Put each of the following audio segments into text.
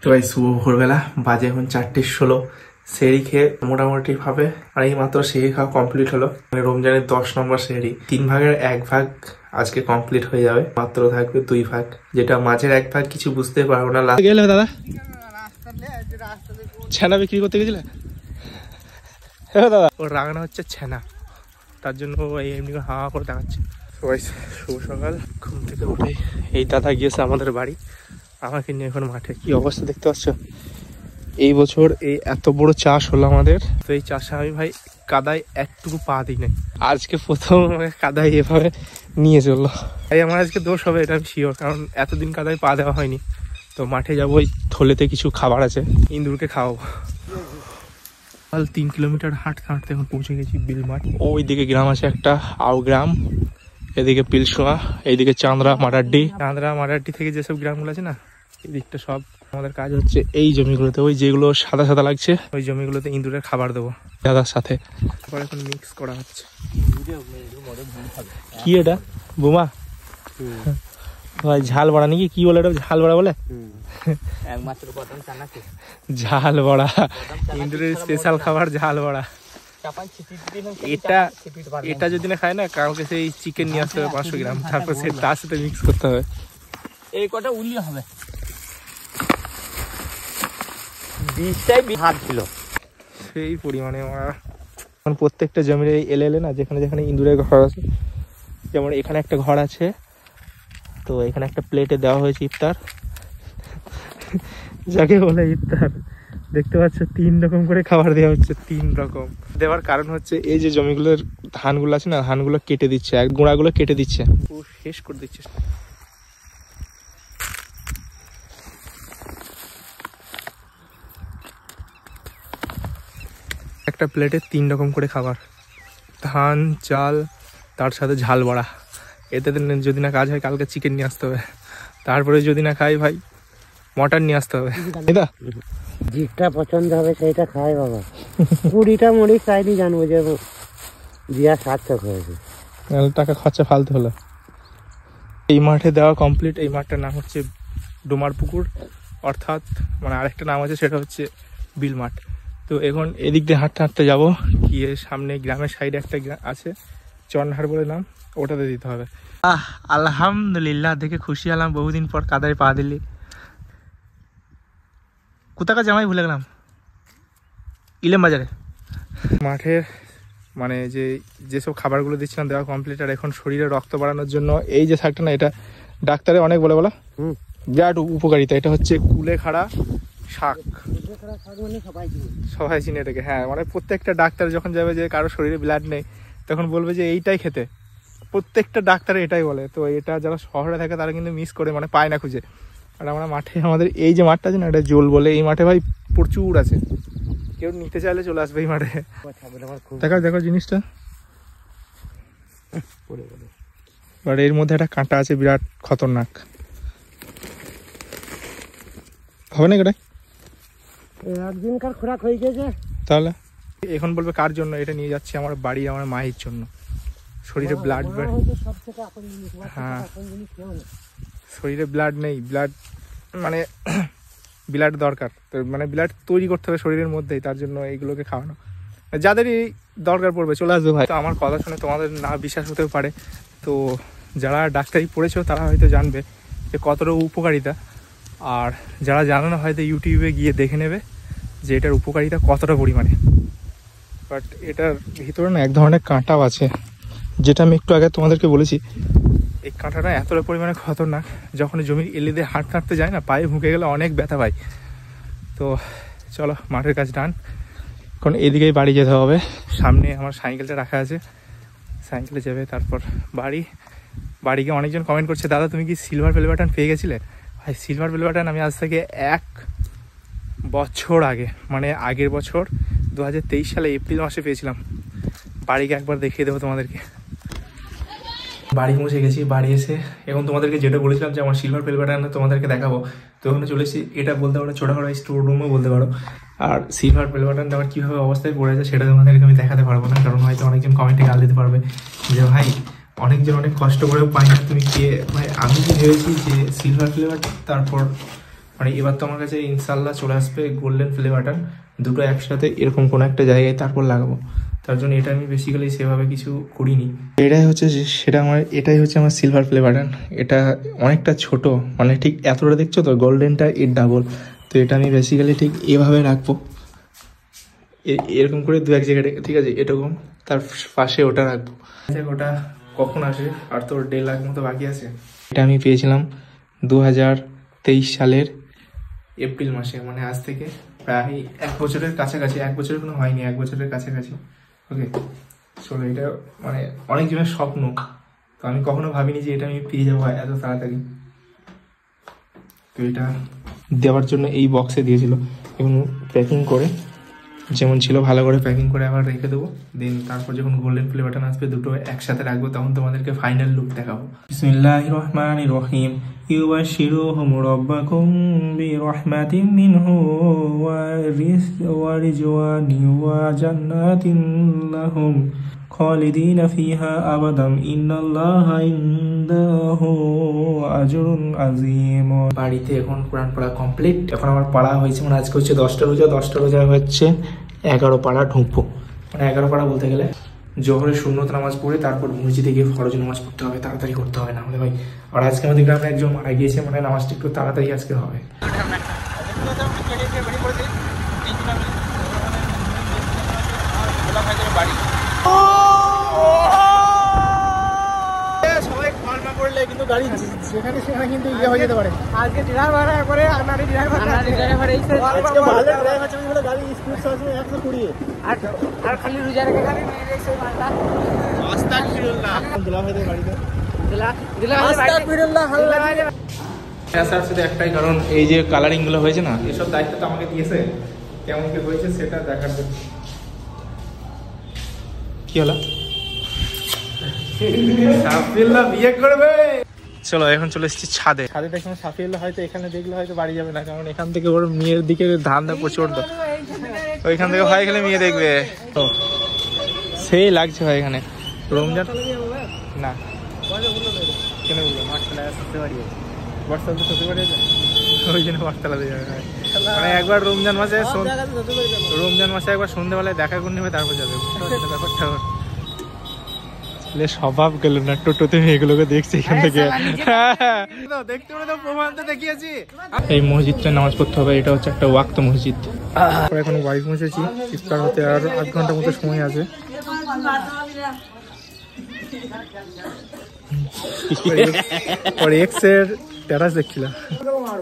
তো ভাই শুভ ভোরবেলা, বাজে এখন 4:16। সেহরি খেয়ে মোটামুটি ভাবে আর এই মাত্র সেহরি খাওয়া কমপ্লিট হলো। মানে রমজানের 10 নম্বর সেহরি, 3 ভাগের 1 ভাগ আজকে কমপ্লিট হয়ে যাবে, মাত্র থাকবে 2 ভাগ, যেটা মাঝের 1 ভাগ কিছু বুঝতে পারবো না। গেলে দাদা ছানা বিক্রি করতে গেছিলে? হ্যাঁ দাদা, ওর রাগানো হচ্ছে ছানা, তার জন্য এমনি হাওয়া করে দেখাচ্ছে। সবাই শুভ সকাল। ঘুম থেকে উঠে এই দাদা গিয়েছে আমাদের বাড়ি, আমাকে নিয়ে এখন মাঠে। কি অবস্থা দেখতে পাচ্ছ? এই বছর এই এত বড় চাষ হলো আমাদের, তো এই চাষে আমি ভাই কাদায় একটুকু পা দিই নাই। আজকে প্রথম আমাকে কাদায় এভাবে নিয়ে চললো। তাই আমার আজকে দোষ হবে, এটা আমি শিওর, কারণ এতদিন কাদায় পা দেওয়া হয়নি। তো মাঠে যাবো, ওই থলেতে কিছু খাবার আছে, ইন্দুরকে খাওয়াবো। 3 কিলোমিটার হাঁটতে হাঁটতে এখন পৌঁছে গেছি বিলমাঠ। ওই দিকে গ্রাম আছে একটা, আও গ্রাম, এদিকে পিলসোয়া, এইদিকে চান্দ্রা মারাড্ডি থেকে যেসব গ্রামগুলো আছে না, এই দিকটা সব আমাদের কাজ হচ্ছে এই জমিগুলোতে। ওই যেগুলো সাদা সাদা লাগছে ওই জমিগুলোতে ইঁদুরের খাবার দেবো দাদার সাথে। তারপর এখন মিক্স করা হচ্ছে। কি এটা বোমা? ভাই ঝাল বড়া নাকি? কি বলে এটা? ঝাল বড়া বলে? ঝাল বড়া, ইঁদুরের স্পেশাল খাবার ঝাল বড়া। এটা যদি না খায় না, কাউকে সেই চিকেন নিয়ে আসতে হবে 500 গ্রাম, তারপর সে তার সাথে মিক্স করতে হবে। এই কটা উল্লি হবে 20টাই হাত ছিল সেই পরিমাণে। এখন প্রত্যেকটা জমির এলে না, যেখানে যেখানে ইঁদুরের ঘর আছে, যেমন এখানে একটা ঘর আছে, তো এখানে একটা প্লেটে দেওয়া হয়েছে ইফতার, যাকে বলে ইফতার। দেখতে পাচ্ছ 3 রকম করে খাবার দেওয়া হচ্ছে। 3 রকম দেওয়ার কারণ হচ্ছে এই যে জমিগুলোর ধানগুলো আছে না, ধানগুলো কেটে দিচ্ছে, গোড়াগুলো কেটে দিচ্ছে, ও শেষ করে দিচ্ছে। একটা প্লেটে 3 রকম করে খাবার, ধান, চাল, তার সাথে ঝাল বড়া। এতে যদি না কাজ হয়, কালকে চিকেন নিয়ে আসতে হবে, তারপরে যদি না খাই ভাই মটন নিয়ে আসতে হবে। যেটা পছন্দ হবে সেইটা খাই বাবা। 20টা মুড়ি খাইনি, জানবো যে দিয়া সার্থক হয়েছে, টাকা খরচা ফালতু হলো। এই মাঠে দেওয়া কমপ্লিট। এই মাঠটার নাম হচ্ছে ডোমার পুকুর, অর্থাৎ মানে আরেকটা নাম আছে, সেটা হচ্ছে বিল মাঠ। তো এখন এদিক দিয়ে হাঁটতে হাঁটতে যাবো, গিয়ে সামনে গ্রামের সাইডে একটা আছে চনহার বলে নাম, ওটাতে দিতে হবে। আলহামদুলিল্লাহ, দেখে খুশি হলাম, বহুদিন পর কাদায় পা দিলি। কোথাকার জামাই ভুলে গেলাম, ইলেম বাজারে। মাঠের মানে যেসব খাবারগুলো দিচ্ছিলাম দেওয়া কমপ্লিট। আর এখন শরীরে রক্ত বাড়ানোর জন্য এই যে শাকটা না, এটা ডাক্তারে অনেক বলে বলা বিরাট উপকারিতা। এটা হচ্ছে কুলেখাড়া শাক, সবাই চিনে এটাকে। হ্যাঁ, মানে প্রত্যেকটা ডাক্তার যখন যাবে যে কারো শরীরে ব্লাড নেই, তখন বলবে যে এইটাই খেতে। প্রত্যেকটা ডাক্তারে এটাই বলে। তো এটা যারা শহরে থাকে তারা কিন্তু মিস করে, মানে পায় না খুঁজে। আর আমরা মাঠে, আমাদের এই যে মাঠটা আছে না, এটা জোল বলে, এই মাঠে ভাই প্রচুর আছে, কেউ নিতে চাইলে চলে আসবে এই মাঠে। দেখো জিনিসটা, বাট এর মধ্যে একটা কাঁটা আছে, বিরাট খতরনাক। হবে না এটা? একদিনকার খোরাক হয়ে গেছে। তাহলে এখন বলবে কার জন্য এটা নিয়ে যাচ্ছি? আমার বাড়ি, আমার মায়ের জন্য। শরীরে ব্লাড, হ্যাঁ শরীরে ব্লাড নেই, ব্লাড মানে ব্লাড দরকার, তো মানে ব্লাড তৈরি করতে হবে শরীরের মধ্যেই, তার জন্য এইগুলোকে খাওয়ানো। যাদেরই দরকার পড়বে চলে আসবে ভাই। তো আমার কথা শুনে তোমাদের না বিশ্বাস হতেও পারে, তো যারা ডাক্তারি পড়েছো তারা হয়তো জানবে যে কতটা উপকারিতা। আর যারা জানো না হয়তো ইউটিউবে গিয়ে দেখে নেবে যে এটার উপকারিতা কতটা পরিমাণে। বাট এটার ভিতরে না এক ধরনের কাঁটাও আছে, যেটা আমি একটু আগে তোমাদেরকে বলেছি। এই কাঁটাটা এতটা পরিমাণে খতরনাক, যখন জমির এলে দিয়ে হাঁটতে হাঁটতে যায় না, পায়ে ঢুকে গেলে অনেক ব্যথা পায়। তো চলো মাঠের কাজ ডান, কারণ এদিকেই বাড়ি যেতে হবে। সামনে আমার সাইকেলটা রাখা আছে, সাইকেলে যাবে, তারপর বাড়ি গিয়ে অনেকজন কমেন্ট করছে, দাদা তুমি কি সিলভার বেল বাটন পেয়ে গেছিলে? ভাই সিলভার বেল বাটন আমি আজ থেকে 1 বছর আগে, মানে আগের বছর 2023 সালে এপ্রিল মাসে পেয়েছিলাম। বাড়িকে একবার দেখিয়ে দেবো তোমাদেরকে। বাড়ি পৌঁছে গেছি, বাড়ি এসে এখন তোমাদেরকে যেটা বলেছিলাম যে আমার সিলভার বেল বাটন তোমাদেরকে দেখাবো, তো ওখানে চলে এসেছি। এটা বলতে পারো ছোটোখাটো স্টোর রুমও বলতে পারো। আর সিলভার বেল বাটনটা আমার কীভাবে অবস্থায় পড়ে আছে সেটা তোমাদেরকে আমি দেখাতে পারবো না, কারণ হয়তো অনেকজন কমেন্টে গাল দিতে পারবে যে ভাই অনেকজন অনেক কষ্ট করেও পাই না, তুমি কে? ভাই আমি কি ভেবেছি যে সিলভার বেল বাটন, তারপর মানে এবার তো আমার কাছে ইনশাল্লাহ চলে আসবে গোল্ডেন প্লে বাটন, দুটো একসাথে এরকম কোনো একটা জায়গায় তারপর লাগাবো। তার জন্য এটা আমি বেসিক্যালি সেভাবে কিছু করিনি। এটাই হচ্ছে যে সেটা আমার, এটাই হচ্ছে আমার সিলভার প্লে বাটন। এটা অনেকটা ছোট, মানে ঠিক এতটা দেখছো তো, গোল্ডেনটা এর ডাবল। তো এটা আমি বেসিক্যালি ঠিক এভাবে রাখবো, এরকম করে দু এক জায়গায়, ঠিক আছে, এরকম তার পাশে ওটা রাখবো। ওটা কখন আসে? আর তো 1.5 লাখ মতো বাকি আছে। এটা আমি পেয়েছিলাম 2023 সালের এপ্রিল মাসে, মানে আজ থেকে প্রায় 1 বছরের কাছাকাছি। 1 বছরের কোনো হয়নি, 1 বছরের কাছাকাছি। ওকে, চলো, এটা মানে অনেকজনের স্বপ্ন। তো আমি কখনো ভাবিনি যে এটা আমি পেয়ে যাবো এত তাড়াতাড়ি। তো এটা দেওয়ার জন্য এই বক্সে দিয়েছিল, এবং প্যাকিং করে যেমন ছিল ভালো করে প্যাকিং করে আবার রেখে দেবো। দেন তারপর যখন গোল্ডেন প্লে বাটন আসবে দুটো একসাথে রাখবো, তখন তোমাদেরকে ফাইনাল লুক দেখাবো। বিসমিল্লাহির রহমানির রহিম। ইউবাশশিরুহুম রাব্বুকুম বিরহমাতিন মিনহু ওয়া রিজওয়ানিন ওয়া জান্নাতিন লাহুম খালিদিনা ফিহা আবাদান ইন্নাল্লাহা ইনদাহু আজরুন আযীম। বাড়িতে এখন কোরআন পড়া কমপ্লিট। এখন আমার পড়া হয়েছে, মানে আজকে হচ্ছে 10টা রোজা। 10টা রোজা হচ্ছে 11 পাড়া ঢুকবো, মানে 11 পাড়া বলতে গেলে জোহরের সুন্নত নামাজ পড়ে তারপর মসজিদে গিয়ে ফরজ নামাজ পড়তে হবে, তাড়াতাড়ি করতে হবে, না হলে ভাই। আর আজকে আমাদের গ্রামে একজন মারা গিয়েছে, মানে নামাজটা একটু তাড়াতাড়ি আজকে হবে। সবাই ফর্মা করলে কিন্তু গাড়ি যেখানে সেখানে কিন্তু ইয়ে হয়ে যেতে পারে। আজকে ড্রাইভার করে আনারি ড্রাইভার এইছে, আজকে ভালো ড্রাইভার আছে বলে গাড়ি স্পিড চলছে 120। আর খালি রুজার গাড়ি নিয়ে যাইছে মালটা। আস্তাগফিরুল্লাহ, দিলা ভাই গাড়িতে দিলা আস্তাগফিরুল্লাহ। আসার শুধু একটাই কারণ, এই যে কালারিং গুলো হয়েছে না, এসব দায়িত্বটা আমাকে দিয়েছে, কেমন কি হয়েছে সেটা দেখার জন্য। কি হলো? সাফিউল্লাহ বিয়ে করবে। চলো এখন চলে এসেছি ছাদে। ছাদে দেখুন সাফিউল্লাহ হয়তো এখানে দেখলে হয়তো বাড়ি যাবে না, কারণ এখান থেকে ওর মেয়ের দিকে ধান্দা প্রচুর। ওইখান থেকে ভাই এখানে মেয়ে দেখবে, তো সেই লাগছে ভাই এখানে। রমজান না কেন বলবো, বটতলা তো শ্বশুর বাড়ি আছে, ওই জন্য বটতলা দিয়ে যাবে। মানে একবার রমজান মাসে একবার সন্ধ্যেবেলায় দেখা করে নেবে, তারপর যাবে। ব্যাপারটা স্বভাব গেল না, টোটোতে এগুলোকে দেখছি এখান থেকে। দেখতে তো প্রমাণ তো দেখিয়েছি। এই মসজিদটা নামাজ পড়তে হবে, এটা হচ্ছে একটা ওয়াক্ত মসজিদ। এখন ওয়াইফ বসেছি, ইফতার হতে আর 8 ঘন্টার মতো সময় আছে। और एक से टेरास देखছিলাম।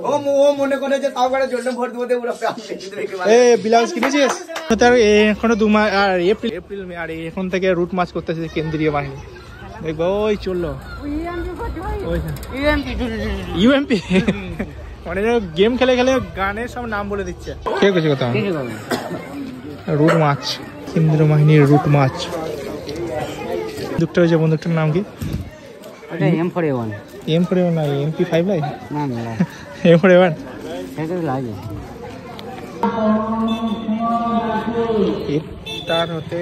ও মনে করে যে তাও করে জন্য ভোট দিতে পুরো এ ব্লাউজ কিনেছিস? তার এখনো 2 মাস, আর এপ্রিল মে, আর এখন থেকে রুট মার্চ করতেছে কেন্দ্রীয় বাহিনী। দেখবো ওই চললো ইউএমপি, মানে গেম খেলে খেলে গানের সব নাম বলে দিচ্ছে। কে কিছু কথা, রুট মার্চ, কেন্দ্রীয় বাহিনীর রুট মার্চ। বন্দুকটা হয়েছে, বন্দুকটার নাম কি? M41 না, MP5 লাই না না M41 এটা লাগে। ইফতার হতে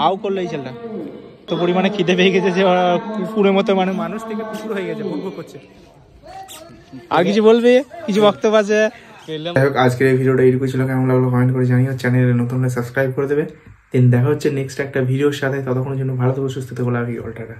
আও করলো এই ছেলেটা, তো পরিমাণে খিদে পেয়ে গেছে যে কুকুরের মতো, মানে মানুষ থেকে কুকুর হয়ে গেছে, ভুক করছে। আর কিছু বলবে? কিছু বক্তব্য আছে? আজকের এই ভিডিওটা এইটুকু ছিল। কেমন লাগলো কমেন্ট করে জানিও, চ্যানেলে নতুন হলে সাবস্ক্রাইব করে দেবে। দেন দেখা হচ্ছে নেক্সট একটা ভিডিওর সাথে। ততক্ষণের জন্য ভালো থেকো, সুস্থ থেকো, লাভ ইউ অল, টাটা।